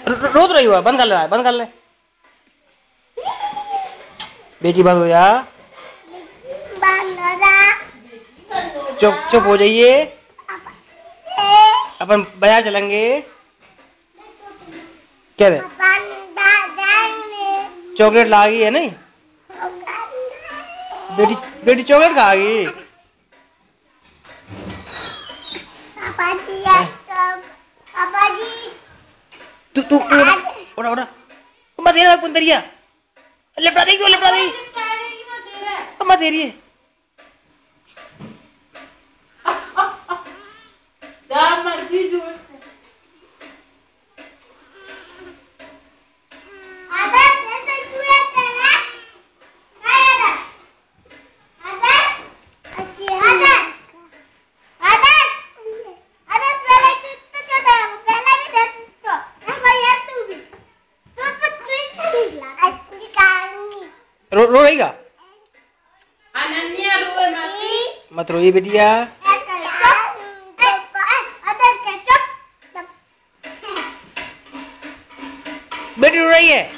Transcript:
रो तो रही हुआ, बंद कर ले, बंद कर ले। बेटी बंद हो जा, चुप चुप हो जाइए। अपन बाजार चलेंगे। क्या दे? चॉकलेट ला गई है नहीं? बेटी बेटी चॉकलेट खा गई। पापा जी तू उड़ा उड़ा मत दे रहा कुंदरिया, लिपटा देगी, वो लिपटा देगी, मत दे रही है। रो रही का? अनन्या रोए मत रोइए बेटिया। बेटी रो रही है।